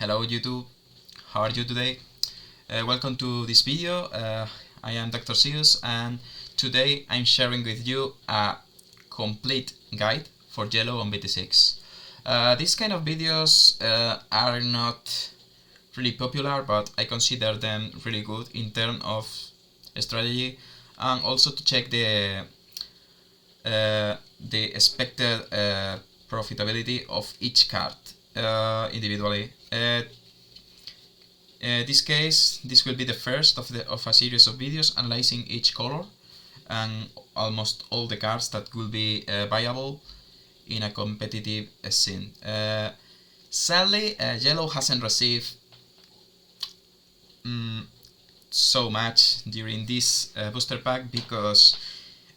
Hello YouTube, how are you today? Welcome to this video. I am Dr. Zaius and today I'm sharing with you a complete guide for yellow on BT6. These kind of videos are not really popular, but I consider them really good in terms of strategy and also to check the expected profitability of each card individually. This case, this will be the first of a series of videos analyzing each color and almost all the cards that will be viable in a competitive scene. Sadly, yellow hasn't received so much during this booster pack because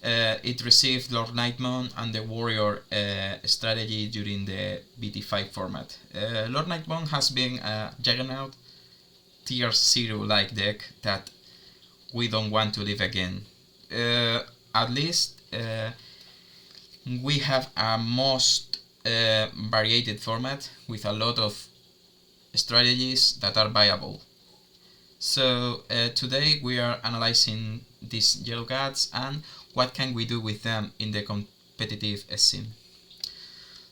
it received Lord Nightmon and the Warrior strategy during the BT5 format. Lord Nightmon has been a juggernaut tier 0 like deck that we don't want to live again. At least we have a most varied format with a lot of strategies that are viable. So today we are analyzing these yellow cards and what can we do with them in the competitive scene.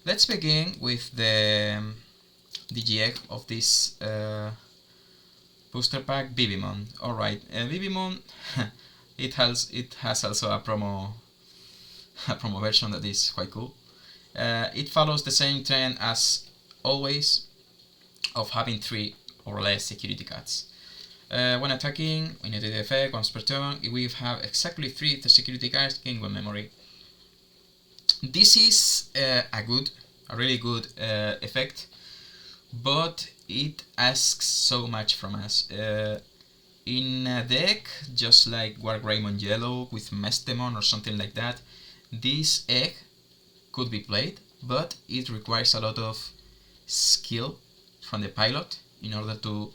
Let's begin with the DGX of this booster pack, Babamon. Alright, Babamon, it has also a promo version that is quite cool. It follows the same trend as always of having 3 or less security cards. When attacking, in a dead effect, once per turn, we have exactly 3 security cards gain 1 memory. This is a really good effect, but it asks so much from us. In a deck just like Wargreymon Yellow with Misdemon or something like that, this egg could be played, but it requires a lot of skill from the pilot in order to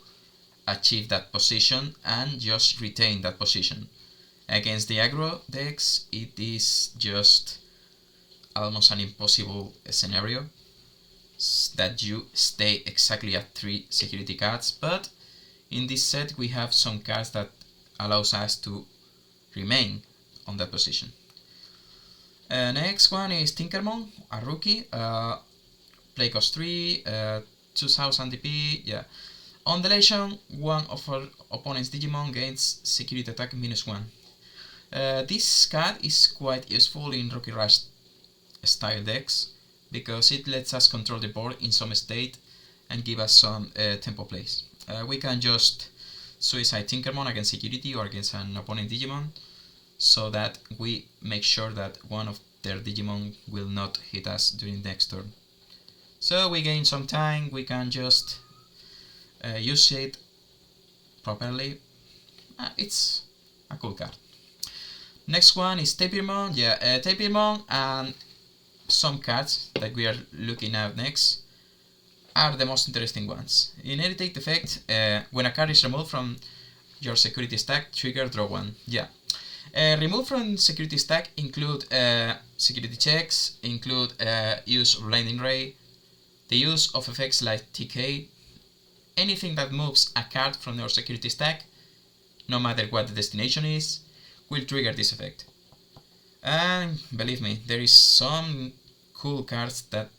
achieve that position and just retain that position. Against the aggro decks, it is just almost an impossible scenario that you stay exactly at 3 security cards, but in this set we have some cards that allows us to remain on that position. Next one is Tinkerman, a rookie, play cost 3, 2000 DP, yeah. On deletion, one of our opponent's Digimon gains security attack -1. This card is quite useful in Rookie Rush style decks because it lets us control the board in some state and give us some tempo plays. We can just suicide Tinkerman against security or against an opponent Digimon so that we make sure that one of their Digimon will not hit us during the next turn. So we gain some time, we can just use it properly. It's a cool card. Next one is Tapirmon. Yeah, Tapirmon and some cards that we are looking at next are the most interesting ones. In Irritate effect, when a card is removed from your security stack, trigger draw 1. Yeah. Remove from security stack include security checks, include use of blinding ray, the use of effects like TK. Anything that moves a card from your security stack, no matter what the destination is, will trigger this effect. And believe me, there is some cool cards that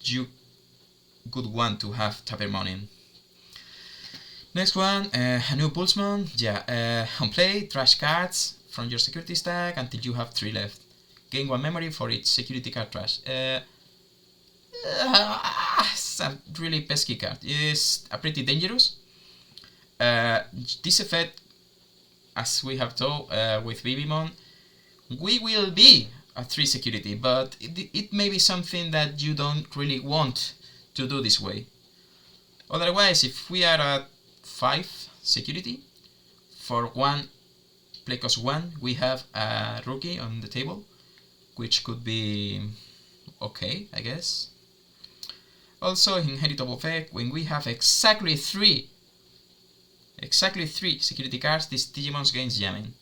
you could want to have Tapirmon in. Next one, a new Pulsman. Yeah, on play, trash cards from your security stack until you have 3 left. Gain 1 memory for each security card trash. It's a really pesky card. It's pretty dangerous. This effect, as we have told with Babamon, we will be at 3 security, but it may be something that you don't really want to do this way. Otherwise, if we are at 5 security, for 1 play cost 1, we have a rookie on the table, which could be okay, I guess. Also, in Heritable effect, when we have exactly 3 security cards, this Digimon gains jamming.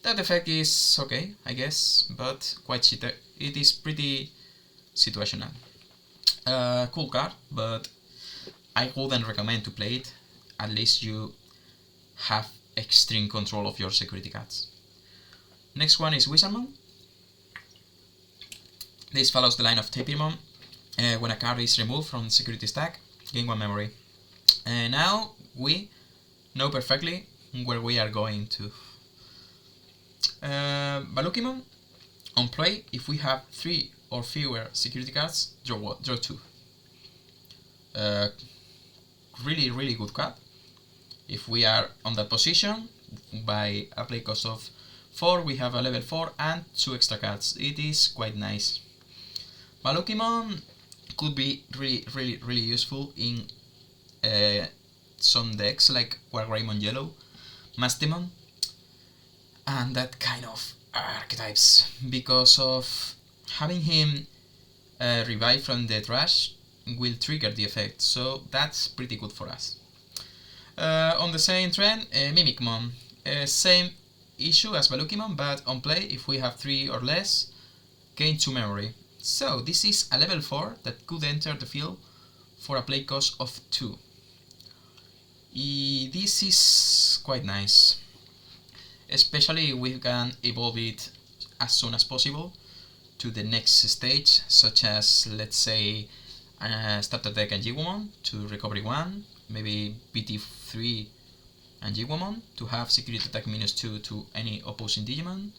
That effect is okay, I guess, but it is pretty situational. Cool card, but I wouldn't recommend to play it. At least you have extreme control of your security cards. Next one is Wizardman. This follows the line of Tinkerman. When a card is removed from the security stack, gain 1 memory. Now we know perfectly where we are going to. Bulkmon. On play, if we have 3 or fewer security cards, draw 2. Really good card. If we are on that position, by a play cost of 4, we have a level 4 and 2 extra cards. It is quite nice. Bulkmon could be really useful in some decks like Wargreymon Yellow, Misdemon, and that kind of archetypes, because of having him revive from the trash will trigger the effect, so that's pretty good for us. On the same trend, Mimikmon, same issue as Bulkmon, but on play, if we have 3 or less, gain 2 memory. So this is a level 4 that could enter the field for a play cost of 2. This is quite nice, especially if we can evolve it as soon as possible to the next stage, such as, let's say, starter deck and Antiwomon to recovery 1, maybe BT3 and Antiwomon to have security attack -2 to any opposing Digimon,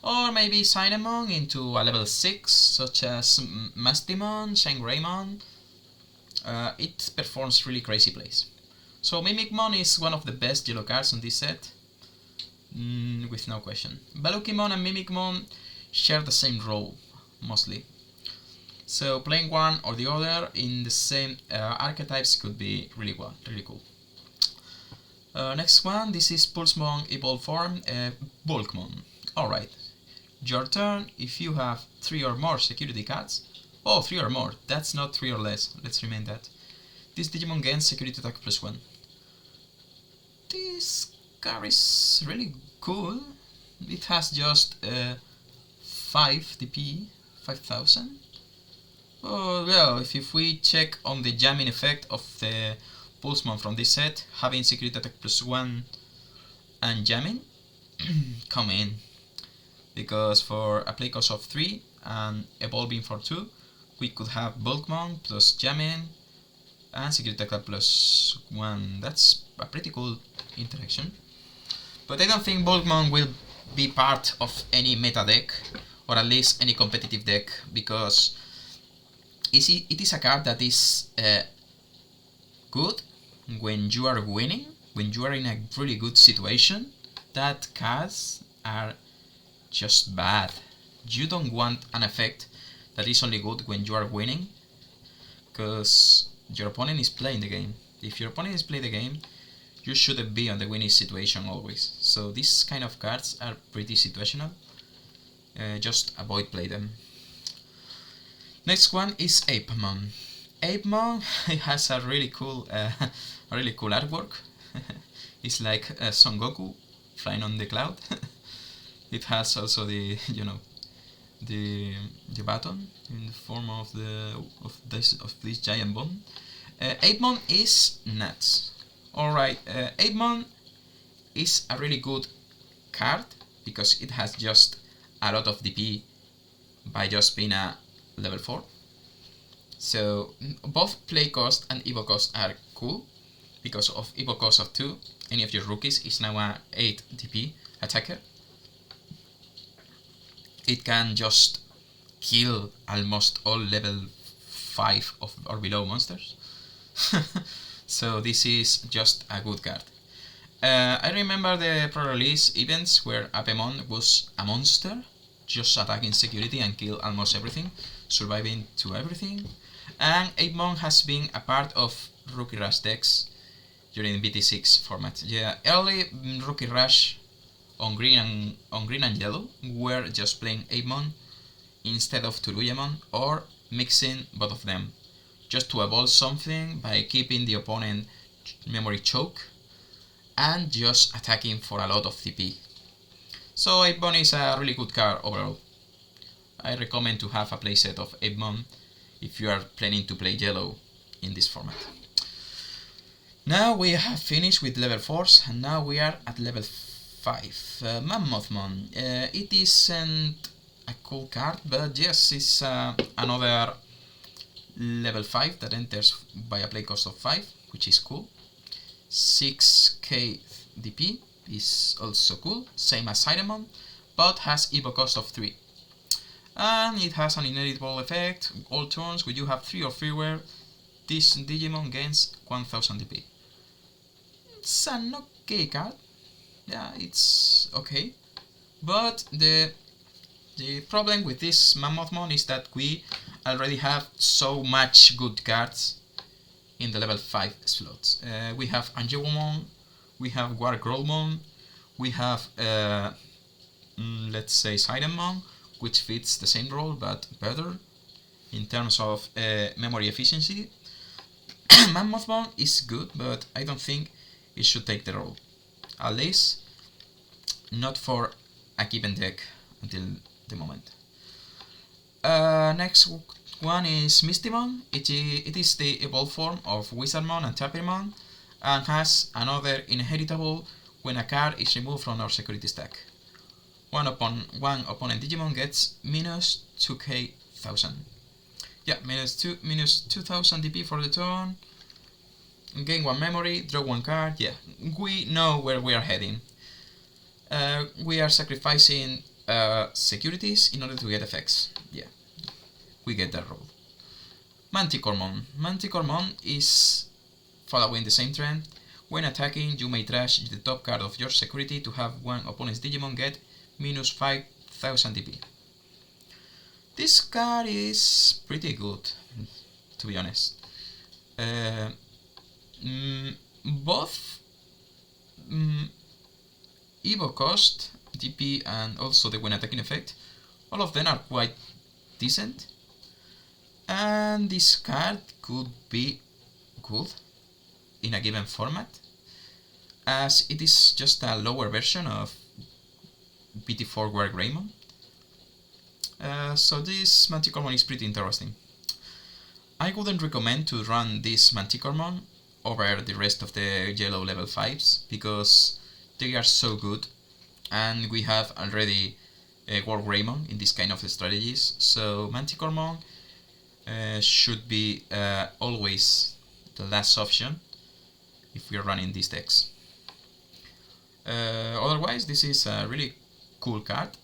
or maybe Cinnamon into a level 6, such as Misdemon, Greymon. It performs really crazy plays. So Mimikmon is one of the best yellow cards on this set, with no question. Bulkmon and Mimikmon share the same role, mostly. So playing one or the other in the same archetypes could be really cool. Next one, this is Pulsman evolved form, Bulkmon. Alright, your turn. If you have 3 or more security cards, 3 or more, that's not 3 or less, let's remind that. This Digimon gains security attack +1. This card is really cool. It has just 5 DP, 5000. Oh well, if we check on the jamming effect of the Pulsman from this set, having security attack +1 and jamming, come in. Because for a play cost of 3 and evolving for 2, we could have Bulkmon plus jamming and security attack +1. That's a pretty cool interaction. But I don't think Bulkmon will be part of any meta deck, or at least any competitive deck, because it is a card that is good when you are winning, when you are in a really good situation. That cards are just bad. You don't want an effect that is only good when you are winning, because your opponent is playing the game. If your opponent is playing the game, you shouldn't be on the winning situation always. So these kind of cards are pretty situational. Just avoid play them. Next one is Ape Man. Ape Man has a really cool artwork. It's like Son Goku flying on the cloud. It has also the the button in the form of this giant bomb. Ape Man is nuts. Alright, Ape Man is a really good card because it has just a lot of DP by just being a level 4. So both play cost and evo cost are cool. Because of evo cost of 2, any of your rookies is now a 8 DP attacker. It can just kill almost all level 5 or below monsters. So this is just a good card. I remember the pre-release events where Babamon was a monster, just attacking security and kill almost everything, surviving to everything. And Ape Man has been a part of Rookie Rush decks during BT6 format. Yeah, early Rookie Rush on green and yellow were just playing Ape Man instead of Turuyamon, or mixing both of them, just to evolve something by keeping the opponent memory choke and just attacking for a lot of TP. So Ape Man is a really good card overall. I recommend to have a playset of Ape Man if you are planning to play yellow in this format. Now we have finished with level 4s, and now we are at level 5. Mammothmon. It isn't a cool card, but yes, it's another level 5 that enters by a play cost of 5, which is cool. 6k DP is also cool, same as Sidemon, but has evo cost of 3. And it has an inevitable effect. All turns when you have 3 or fewer, this Digimon gains 1000 DP. It's an okay card. Yeah, it's okay. But the problem with this Mammothmon is that we already have so much good cards in the level 5 slots. We have Angelomon, we have Wargrowlmon, we have let's say Sidemon, which fits the same role but better in terms of memory efficiency. Mammothmon is good, but I don't think it should take the role. At least not for a given deck until the moment. Next one is Misdemon. It is the evolved form of Wizardman and Tinkerman, and has another inheritable when a card is removed from our security stack. One opponent Digimon gets minus 2k1000. Yeah, minus 2000 DP for the turn. Gain 1 memory, draw 1 card. Yeah, we know where we are heading. We are sacrificing securities in order to get effects. Yeah, we get that role. Manticoremon. Manticoremon is following the same trend. When attacking, you may trash the top card of your security to have one opponent's Digimon get minus 5000 DP. This card is pretty good, to be honest. Both evo cost, DP, and also the when attacking effect, all of them are quite decent. And this card could be good in a given format, as it is just a lower version of BT4 Wargreymon. So this Manticoremon is pretty interesting. I wouldn't recommend to run this Manticoremon over the rest of the yellow level 5s, because they are so good, and we have already Wargreymon in this kind of strategies, so Manticoremon should be always the last option if we are running these decks. Otherwise, this is a really cool card,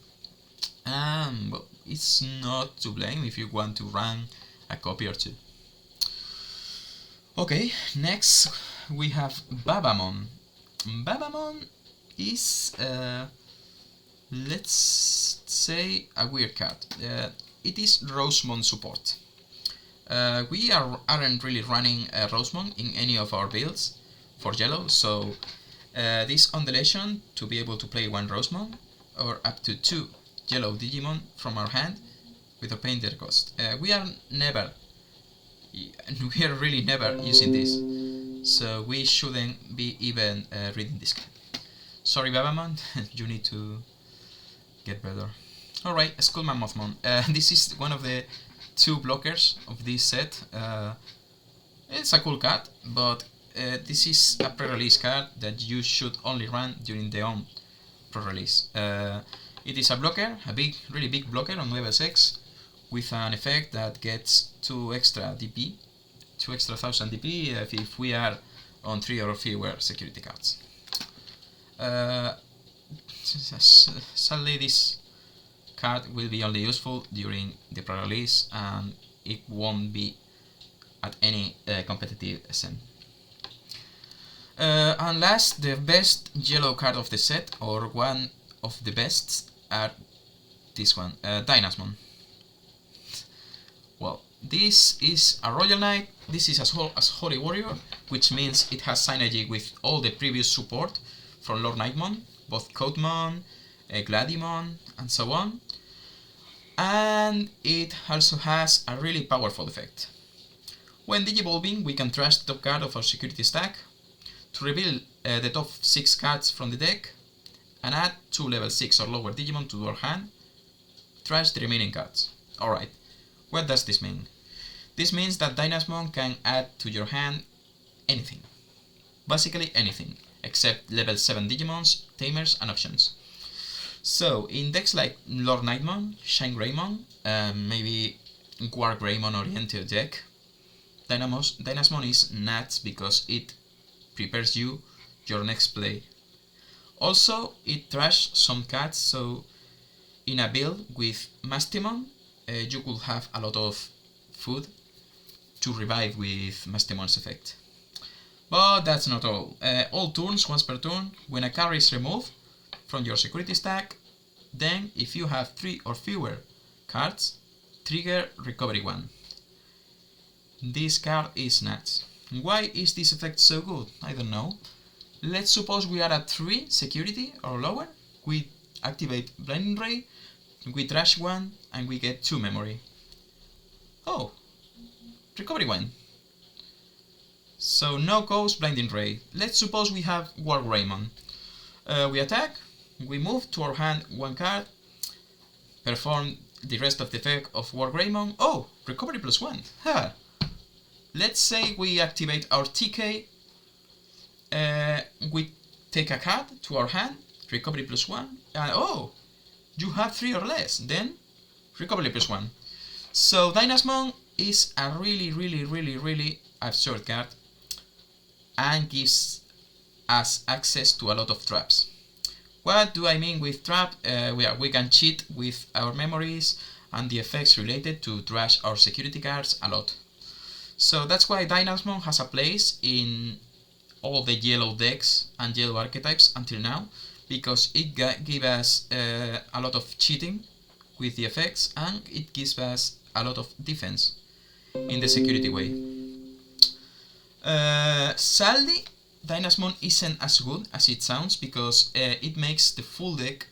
and well, it's not to blame if you want to run a copy or two. Okay, next we have Babamon. Babamon is, let's say, a weird card. It is Rosemon support. We aren't really running Rosemon in any of our builds for yellow, so this undulation to be able to play one Rosemon or up to 2 yellow Digimon from our hand without paying their cost. We are really never using this, so we shouldn't be even reading this card. Sorry, Babamon, you need to get better. Alright, Skull Mammothmon. This is one of the 2 blockers of this set. It's a cool card, but this is a pre-release card that you should only run during the own pre-release. It is a blocker, a really big blocker on level 6, with an effect that gets 2 extra DP, 2 extra 1000 DP if we are on 3 or fewer security cards. Sadly, this card will be only useful during the pre-release, and it won't be at any competitive SM. And last, the best yellow card of the set, or one of the best, are this one, Dynasmon. Well, this is a Royal Knight. This is as Holy Warrior, which means it has synergy with all the previous support from Lord Nightmon, both Coatmon, Gladimon, and so on. And it also has a really powerful effect. When digivolving, we can trash the top card of our security stack to reveal the top 6 cards from the deck and add 2 level 6 or lower Digimon to our hand, trash the remaining cards. Alright, what does this mean? This means that Dynasmon can add to your hand anything. basically anything, except level 7 Digimons, Tamers, and options. So, in decks like Lord Nightmon, Shine Greymon, maybe War Greymon oriented deck, Dynasmon is nuts because it prepares you your next play. Also, it trash some cards, so in a build with Misdemon, you could have a lot of food to revive with Misdemon's effect. But that's not all. All turns, once per turn, when a card is removed from your security stack, then if you have 3 or fewer cards, trigger Recovery 1. This card is nuts. Why is this effect so good? I don't know. Let's suppose we are at 3 security or lower, we activate Blinding Ray, we trash 1, and we get 2 memory. Oh, Recovery 1. So no goes Blinding Ray. Let's suppose we have War Greymon. We attack, we move to our hand 1 card, perform the rest of the effect of War Greymon. Oh, Recovery +1. Ha! Let's say we activate our TK, we take a card to our hand, Recovery +1, and oh, you have 3 or less, then Recovery +1. So Dynasmon is a really absurd card and gives us access to a lot of traps. What do I mean with trap? We can cheat with our memories and the effects related to trash our security cards a lot. So that's why Dynasmon has a place in all the yellow decks and yellow archetypes until now, because it gives us a lot of cheating with the effects and it gives us a lot of defense in the security way. Sadly, Dynasmon isn't as good as it sounds because it makes the full deck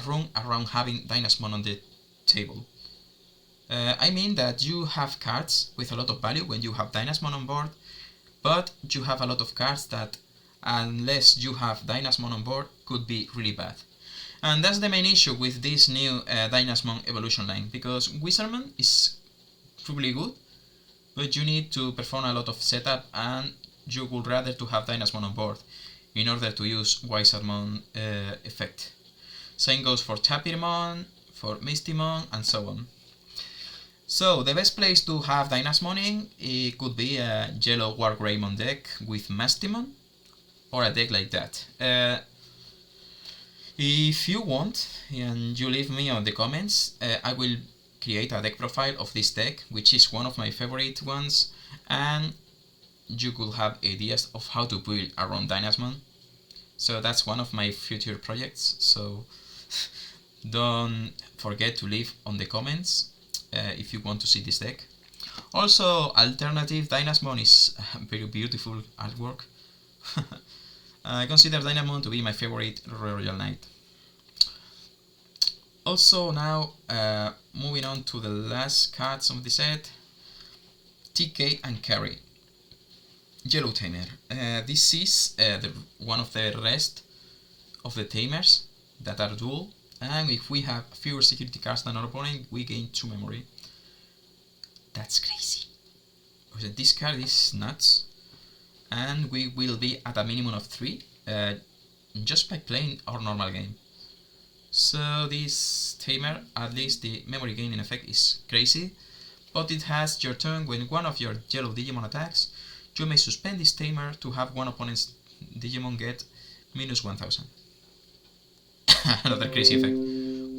run around having Dynasmon on the table. I mean that you have cards with a lot of value when you have Dynasmon on board, but you have a lot of cards that, unless you have Dynasmon on board, could be really bad. And that's the main issue with this new Dynasmon evolution line, because Wizardman is really good, but you need to perform a lot of setup and you would rather to have Dynasmon on board in order to use Wizardman effect. Same goes for Tapirmon, for Misdemon, and so on. So the best place to have Dynasmon in, it could be a yellow War Greymon deck with Misdemon, or a deck like that. If you want, and you leave me on the comments, I will create a deck profile of this deck, which is one of my favorite ones, and you could have ideas of how to build around Dynasmon. So that's one of my future projects, so don't forget to leave on the comments if you want to see this deck. Also, alternative Dynasmon is very beautiful artwork. I consider Dynasmon to be my favorite Royal Knight. Also now, moving on to the last cards of the set, TK and Carry. Yellow Tamer. This is one of the rest of the Tamers that are dual, and if we have fewer security cards than our opponent, we gain 2 memory. That's crazy. This card is nuts, and we will be at a minimum of 3 just by playing our normal game. So this Tamer, at least the memory gaining effect is crazy, but it has your turn when one of your yellow Digimon attacks. You may suspend this Tamer to have one opponent's Digimon get -1000. Another crazy effect.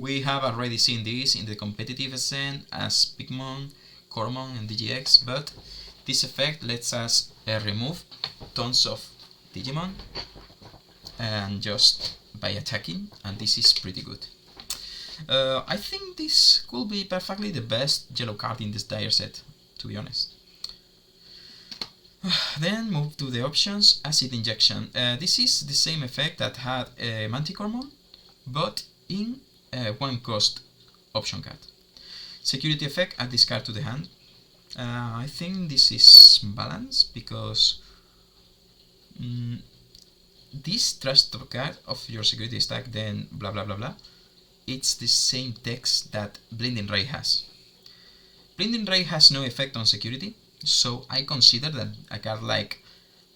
We have already seen this in the competitive scene as Mimikmon, Cormon and DGX, but this effect lets us remove tons of Digimon and just by attacking, and this is pretty good. I think this could be perfectly the best yellow card in this dire set, to be honest. Then move to the options. Acid Injection. This is the same effect that had Manticormon, but in 1 cost option card. Security effect, add this card to the hand. I think this is balanced because this trash top card of your security stack, then blah blah blah blah, it's the same text that Blinding Ray has. Blinding Ray has no effect on security, so I consider that a card like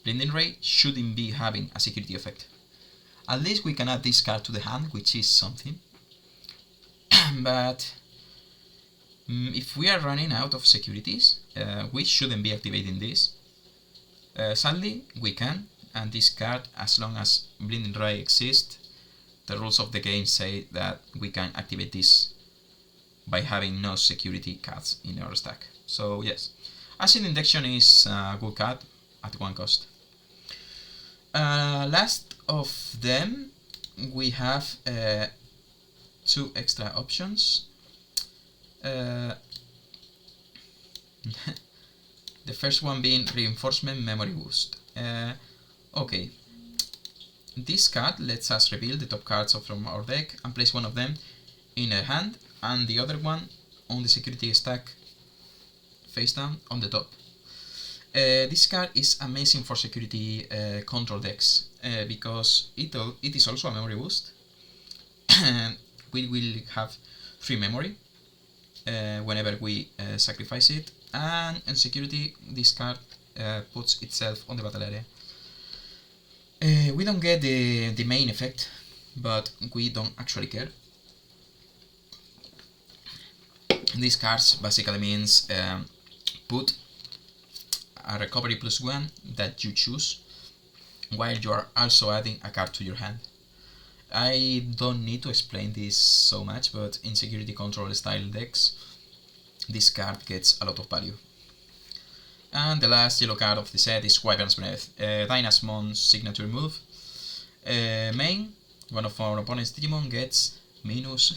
Blinding Ray shouldn't be having a security effect. At least we can add this card to the hand, which is something. But if we are running out of securities, we shouldn't be activating this. Sadly, we can, and this card, as long as Blinding Ray exists, the rules of the game say that we can activate this by having no security cards in our stack. So yes, Acid Injection is a good card at 1 cost. Last of them, we have 2 extra options. The first one being Reinforcement Memory Boost. Okay, this card lets us reveal the top cards from our deck and place one of them in a hand and the other one on the security stack face down on the top. This card is amazing for security control decks because it is also a memory boost. We will have 3 memory whenever we sacrifice it, and in security this card puts itself on the battle area. We don't get the main effect, but we don't actually care. These cards basically means put a recovery +1 that you choose while you are also adding a card to your hand. I don't need to explain this so much, but in security control style decks this card gets a lot of value. And the last yellow card of the set is Wyvern's Breath, Dynasmon's signature move. Main, one of our opponent's Digimon gets minus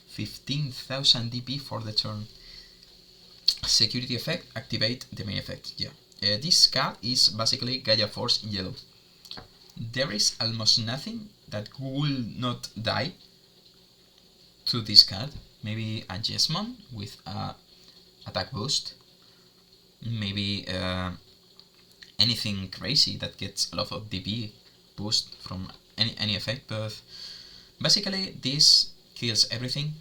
15,000 DP for the turn. Security effect, activate the main effect. Yeah, this card is basically Gaia Force in yellow. There is almost nothing that will not die to this card. Maybe a Jesmon with a attack boost. Maybe anything crazy that gets a lot of DP boost from any effect, but basically this kills everything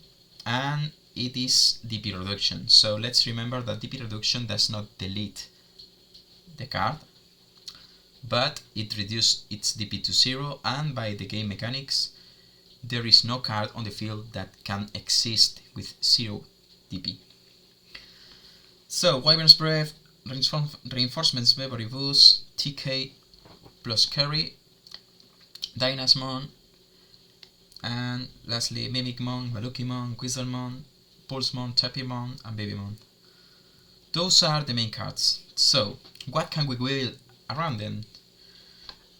and it is DP reduction. So let's remember that DP reduction does not delete the card, but it reduces its DP to 0, and by the game mechanics there is no card on the field that can exist with 0 DP. So Wyvern's Breath, Reinforcements Memory Boost, TK plus Carry, Dynasmon, and lastly Mimikmon, Bulkmon, Wizardman, Pulsman, Tinkerman, and Babamon. Those are the main cards. So what can we build around them?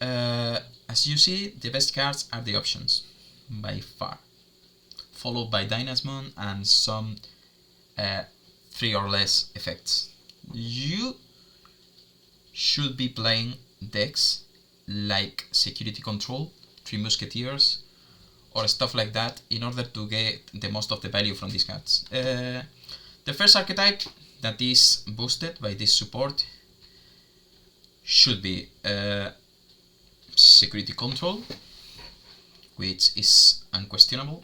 As you see, the best cards are the options by far, followed by Dynasmon and some 3 or less effects. You should be playing decks like Security Control, 3 Musketeers, or stuff like that in order to get the most of the value from these cards. The first archetype that is boosted by this support should be Security Control, which is unquestionable.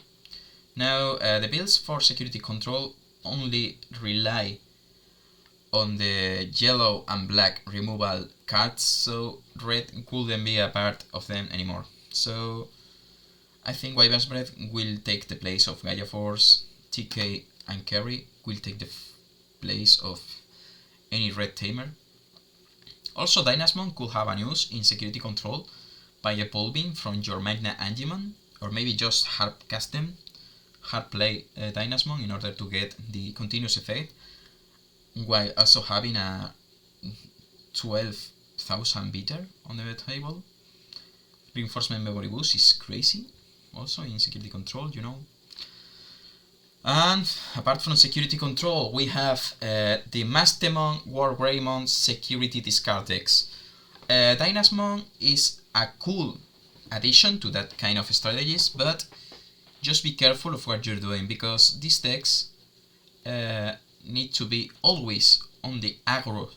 Now the builds for Security Control only rely on the yellow and black removal cards, so red couldn't be a part of them anymore. So I think Wyvern's Breath will take the place of Gaia Force, TK and Carry will take the place of any red tamer. Also Dynasmon could have an use in Security Control by a Pole Beam from your Magna Angimon, or maybe just hard cast them, hard play Dynasmon in order to get the continuous effect, while also having a 12,000 beater on the table. Reinforcement Memory Boost is crazy, also in Security Control, you know. And apart from Security Control, we have the Misdemon, Wargreymon Security Discard decks. Dynasmon is a cool addition to that kind of strategies, but just be careful of what you're doing, because these decks need to be always on the aggro,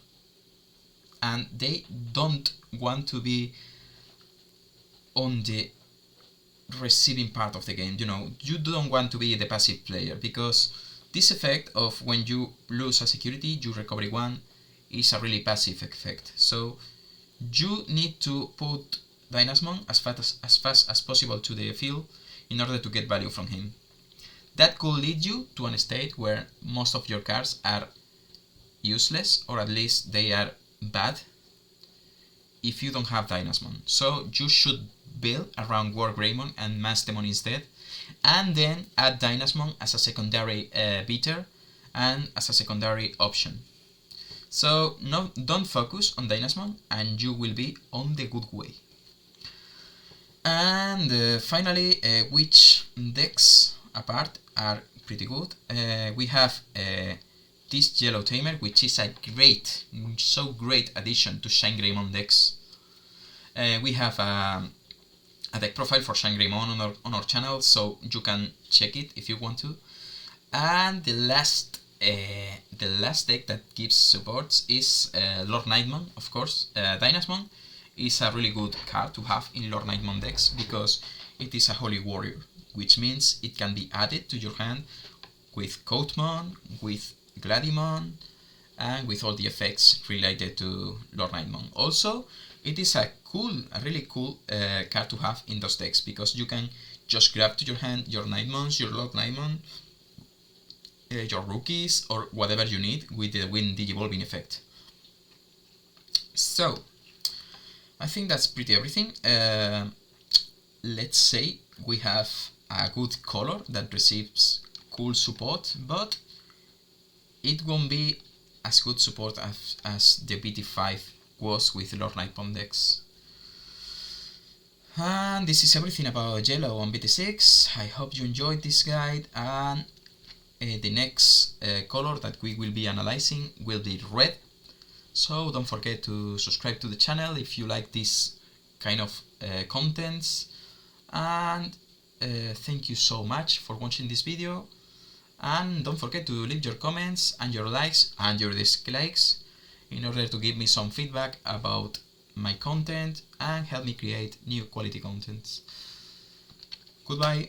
and they don't want to be on the receiving part of the game. You know, you don't want to be the passive player, because this effect of when you lose a security, you recover 1 is a really passive effect. So you need to put Dynasmon as fast as possible to the field in order to get value from him. That could lead you to a state where most of your cards are useless, or at least they are bad if you don't have Dynasmon. So you should build around Wargreymon and Misdemon instead, and then add Dynasmon as a secondary beater and as a secondary option. So no, don't focus on Dynasmon and you will be on the good way. And finally, which decks apart are pretty good. We have this Yellow Tamer, which is a so great addition to Shine Greymon decks. We have a deck profile for Shine Greymon on our channel, so you can check it if you want to. And the last deck that gives supports is Lord Nightmon, of course. Dynasmon is a really good card to have in Lord Nightmon decks because it is a Holy Warrior, which means it can be added to your hand with Coatmon, with Gladimon, and with all the effects related to Lord Nightmon. Also, it is a really cool card to have in those decks because you can just grab to your hand your Nightmons, your Lord Nightmon, your rookies, or whatever you need with the Wind Digivolving effect. So, I think that's pretty everything. Let's say we have a good color that receives cool support, but it won't be as good support as the BT5 was with Lord Nightmon decks. And this is everything about Yellow on BT6. I hope you enjoyed this guide, and the next color that we will be analyzing will be red. So don't forget to subscribe to the channel if you like this kind of contents, and thank you so much for watching this video, and don't forget to leave your comments and your likes and your dislikes in order to give me some feedback about my content and help me create new quality contents. Goodbye.